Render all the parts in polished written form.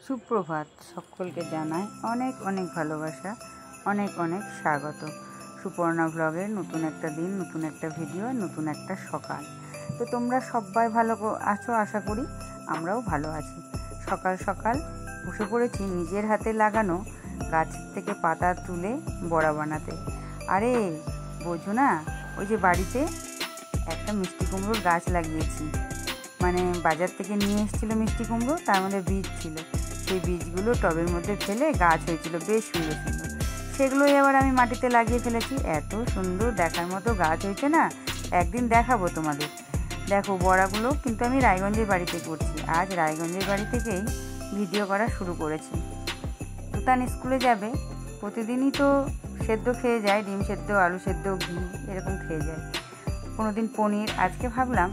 সুপ্রভাত। সকলকে জানাই অনেক অনেক ভালোবাসা, অনেক অনেক স্বাগত। সুপর্ণা ব্লগের নতুন একটা দিন, নতুন একটা ভিডিও, নতুন একটা সকাল। তো তোমরা সবাই ভালো আছো আশা করি। আমরাও ভালো আছি। সকাল সকাল বসে পড়েছি নিজের হাতে লাগানো গাছ থেকে পাতা তুলে বড়া বানাতে। আরে বোঝো না, ওই যে বাড়িতে একটা মিষ্টি কুমড়োর গাছ লাগিয়েছি, মানে বাজার থেকে নিয়ে এসেছিলো মিষ্টি কুমড়ো, তার মধ্যে বীজ ছিল। সেই বীজগুলো টবের মধ্যে ফেলে গাছ হয়েছিল বেশ সুন্দর সুন্দর। সেগুলোই আবার আমি মাটিতে লাগিয়ে ফেলেছি। এত সুন্দর দেখার মতো গাছ হয়েছে না, একদিন দেখাবো তোমাদের। দেখো বড়াগুলো কিন্তু আমি রায়গঞ্জের বাড়িতে করছি। আজ রায়গঞ্জের বাড়ি থেকেই ভিডিও করা শুরু করেছি। তুতান স্কুলে যাবে, প্রতিদিনই তো সেদ্ধ খেয়ে যায়, ডিম সেদ্ধ, আলু সেদ্ধ, ঘি এরকম খেয়ে যায়, কোনোদিন পনির। আজকে ভাবলাম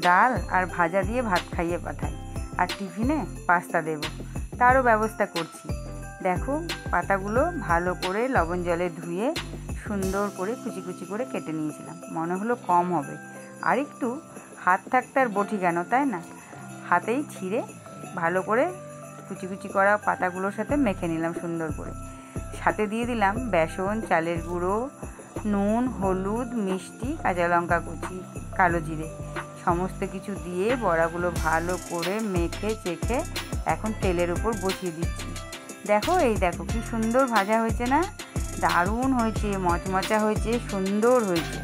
ডাল আর ভাজা দিয়ে ভাত খাইয়ে পাঠাই, আর টিফিনে পাস্তা দেব, তারও ব্যবস্থা করছি। দেখো পাতাগুলো ভালো করে লবণ জলে ধুয়ে সুন্দর করে কুচি কুচি করে কেটে নিয়েছিলাম। মনে হলো কম হবে, আর একটু হাত থাকতে আর বটি কেন, তাই না? হাতেই ছিঁড়ে ভালো করে কুচি কুচি করা পাতাগুলোর সাথে মেখে নিলাম সুন্দর করে। সাথে দিয়ে দিলাম বেসন, চালের গুঁড়ো, নুন, হলুদ, মিষ্টি, কাঁচা লঙ্কা কুচি, কালো জিরে, সমস্ত কিছু দিয়ে বড়াগুলো ভালো করে মেখে চেখে এখন তেলের উপর বসিয়ে দিচ্ছি। দেখো এই দেখো কি সুন্দর ভাজা হয়েছে না, দারুণ হয়েছে, মচমচা হয়েছে, সুন্দর হয়েছে।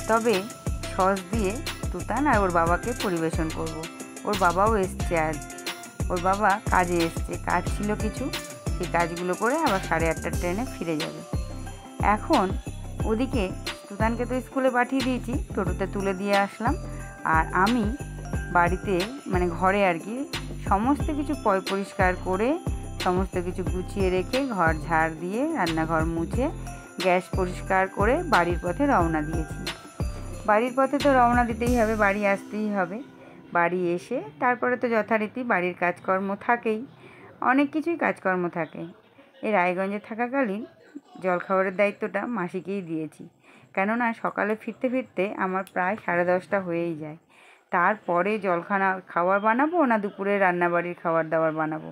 তবে সস দিয়ে তুতান আর ওর বাবাকে পরিবেশন করব। ওর বাবাও এসছে আজ, ওর বাবা কাজে এসছে, কাজ ছিল কিছু, সেই কাজগুলো করে আবার 8:30টার ট্রেনে ফিরে যাবে। এখন ওদিকে তুতানকে তো স্কুলে পাঠিয়ে দিয়েছি, টোটোতে তুলে দিয়ে আসলাম। আর আমি বাড়িতে মানে ঘরে আর কি সমস্ত কিছু পরিষ্কার করে সমস্ত কিছু গুছিয়ে রেখে ঘর ঝাড় দিয়ে রান্নাঘর মুছে গ্যাস পরিষ্কার করে বাড়ির পথে রওনা দিয়েছি। বাড়ির পথে তো রওনা দিতেই হবে, বাড়ি আসতেই হবে। বাড়ি এসে তারপরে তো যথারীতি বাড়ির কাজকর্ম থাকেই, অনেক কিছুই কাজকর্ম থাকে। এই রায়গঞ্জে থাকাকালীন জলখাবারের দায়িত্বটা মাসিকেই দিয়েছি, কেননা সকালে ফিরতে ফিরতে আমার প্রায় 10:30টা হয়েই যায়। তারপরে খাবার বানাবো না দুপুরে রান্নাবাড়ির খাবার দাবার বানাবো।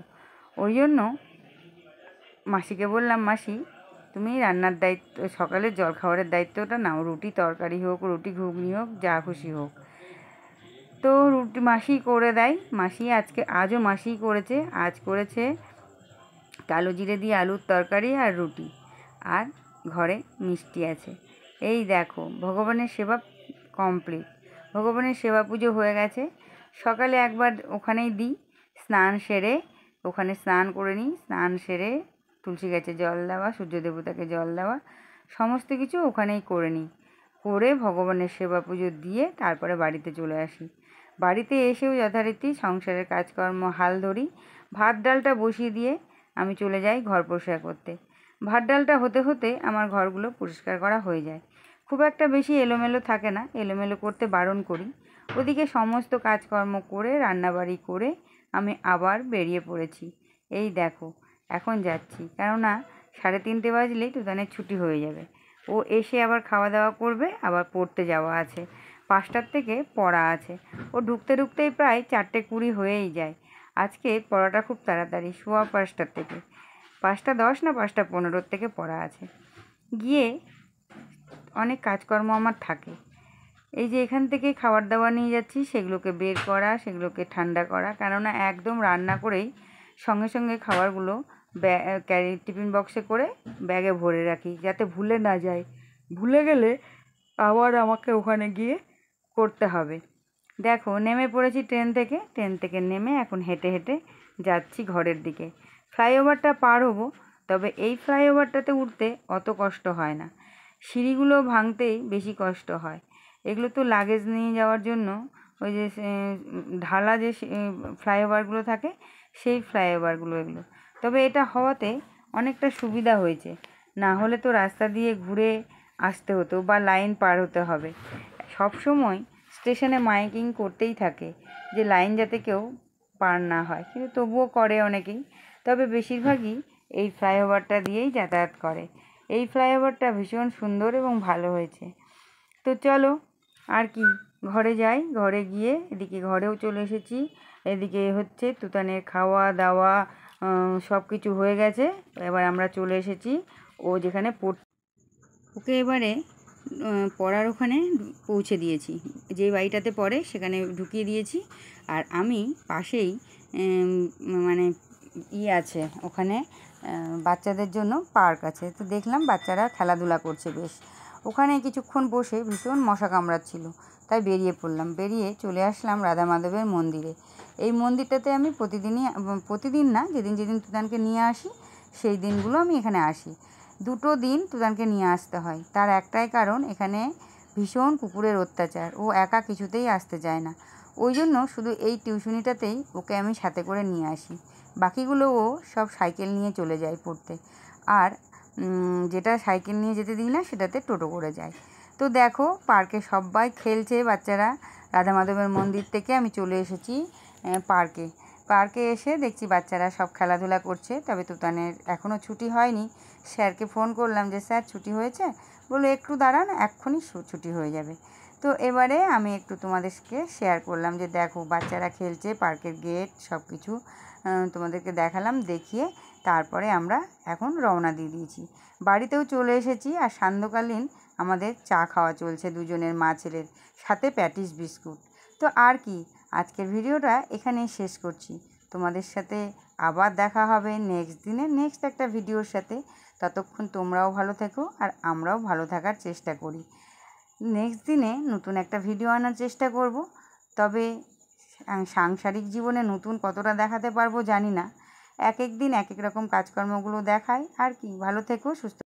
ওই জন্য মাসিকে বললাম, মাসি তুমি রান্নার দায়িত্ব, সকালের জলখাবারের দায়িত্বটা নাও, রুটি তরকারি হোক, রুটি ঘুগনি হোক, যা খুশি হোক। তো রুটি মাসি করে দেয়। আজও মাসিই করেছে। আজ করেছে কালো জিরে দিয়ে আলুর তরকারি আর রুটি, আর ঘরে মিষ্টি আছে। এই দেখো ভগবানের সেবা কমপ্লিট, ভগবানের সেবা পুজো হয়ে গেছে। সকালে একবার ওখানেই দিই, স্নান সেরে ওখানে স্নান করে নিই, স্নান সেরে তুলসী গাছে জল দেওয়া, সূর্য দেবতাকে জল দেওয়া, সমস্ত কিছু ওখানেই করে নিই। করে ভগবানের সেবা পুজো দিয়ে তারপরে বাড়িতে চলে আসি। বাড়িতে এসেও যথারীতি সংসারের কাজকর্ম হাল ধরি। ভাত ডালটা বসিয়ে দিয়ে আমি চলে যাই ঘর পরিষ্কার করতে। ভাত ডালটা হতে হতে আমার ঘরগুলো পরিষ্কার করা হয়ে যায়। খুব একটা বেশি এলোমেলো থাকে না, এলোমেলো করতে বারণ করি। ওদিকে সমস্ত কাজকর্ম করে রান্নাবাড়ি করে আমি আবার বেরিয়ে পড়েছি। এই দেখো এখন যাচ্ছি, কেননা 3:30 বাজলেই তুতানের ছুটি হয়ে যাবে। ও এসে আবার খাওয়া দাওয়া করবে, আবার পড়তে যাওয়া আছে, 5টার থেকে পড়া আছে। ও ঢুকতে ঢুকতেই প্রায় 4:20 হয়েই যায়। আজকে পড়াটা খুব তাড়াতাড়ি, 5:15 থেকে 5:10 না 5:15 থেকে পড়া আছে। গিয়ে অনেক কাজকর্ম আমার থাকে। এই যে এখান থেকে খাবার দাবার নিয়ে যাচ্ছি, সেগুলোকে বের করা, সেগুলোকে ঠান্ডা করা, কেননা একদম রান্না করেই সঙ্গে সঙ্গে খাবারগুলো টিফিন বক্সে করে ব্যাগে ভরে রাখি, যাতে ভুলে না যায়। ভুলে গেলে আবার আমাকে ওখানে গিয়ে করতে হবে। দেখো নেমে পড়েছি ট্রেন থেকে নেমে এখন হেঁটে হেঁটে যাচ্ছি ঘরের দিকে। ফ্লাইওভারটা পার হবো, তবে এই ফ্লাইওভারটাতে উঠতে অত কষ্ট হয় না, সিঁড়িগুলো ভাঙতেই বেশি কষ্ট হয়। এগুলো তো লাগেজ নিয়ে যাওয়ার জন্য ওই যে ঢালা যে ফ্লাইওভারগুলো থাকে, সেই ফ্লাইওভারগুলো এগুলো। তবে এটা হওয়াতে অনেকটা সুবিধা হয়েছে, না হলে তো রাস্তা দিয়ে ঘুরে আসতে হতো বা লাইন পার হতে হবে। সব সময় স্টেশনে মাইকিং করতেই থাকে যে লাইন যাতে কেউ পার না হয়, কিন্তু তবুও করে অনেকেই। তবে বেশিরভাগই এই ফ্লাইওভারটা দিয়েই যাতায়াত করে। এই ফ্লাইওভারটা ভীষণ সুন্দর এবং ভালো হয়েছে। তো চলো আর কি, ঘরে যাই। ঘরে গিয়ে এদিকে ঘরেও চলে এসেছি। এদিকে হচ্ছে তুতানের খাওয়া দাওয়া, সব কিছু হয়ে গেছে। এবার আমরা চলে এসেছি ও যেখানে ওকে এবারে পড়ার ওখানে পৌঁছে দিয়েছি, যে বাড়িটাতে পড়ে সেখানে ঢুকিয়ে দিয়েছি। আর আমি পাশেই মানে আছে ওখানে বাচ্চাদের জন্য পার্ক আছে, তো দেখলাম বাচ্চারা খেলাধুলা করছে বেশ। ওখানে কিছুক্ষণ বসে ভীষণ মশা কামড়াচ্ছিল, তাই বেরিয়ে পড়লাম। বেরিয়ে চলে আসলাম রাধা মাধবের মন্দিরে। এই মন্দিরটাতে আমি প্রতিদিন না, যেদিন যেদিন তুদানকে নিয়ে আসি সেই দিনগুলো আমি এখানে আসি। 2 দিন তুদানকে নিয়ে আসতে হয়, তার একটাই কারণ এখানে ভীষণ কুকুরের অত্যাচার, ও একা কিছুতেই আসতে চায় না। ওই জন্য শুধু এই টিউশনিটাতেই ওকে আমি সাথে করে নিয়ে আসি, বাকিগুলো ও সব সাইকেল নিয়ে চলে যায় পড়তে। আর যেটা সাইকেল নিয়ে যেতে দিই না সেটাতে টোটো করে যায়। তো দেখো পার্কে সবাই খেলছে বাচ্চারা। রাধা মাধবের মন্দির থেকে আমি চলে এসেছি পার্কে এসে দেখছি বাচ্চারা সব খেলাধুলা করছে। তবে তুতানের এখনও ছুটি হয়নি। স্যারকে ফোন করলাম যে স্যার ছুটি হয়েছে, বললো একটু দাঁড়ান, এক্ষুনি ছুটি হয়ে যাবে। তো এবারে আমি একটু তোমাদেরকে শেয়ার করলাম যে দেখো বাচ্চারা খেলছে, পার্কের গেট সব কিছু তোমাদেরকে দেখালাম। দেখিয়ে তারপরে আমরা এখন রওনা দিয়ে দিয়েছি, বাড়িতেও চলে এসেছি। আর সান্ধ্যকালীন আমাদের চা খাওয়া চলছে দুজনের, মা ছেলের, সাথে প্যাটিস বিস্কুট। তো আর কি, আজকের ভিডিওটা এখানেই শেষ করছি। তোমাদের সাথে আবার দেখা হবে নেক্সট দিনে নেক্সট একটা ভিডিওর সাথে। ততক্ষণ তোমরাও ভালো থেকো আর আমরাও ভালো থাকার চেষ্টা করি। নেক্সট দিনে নতুন একটা ভিডিও আনার চেষ্টা করব। তবে সাংসারিক জীবনে নতুন কতটা দেখাতে পারবো জানি না। এক এক দিন এক এক রকম কাজকর্মগুলো দেখাই। আর কি, ভালো থেকো, সুস্থ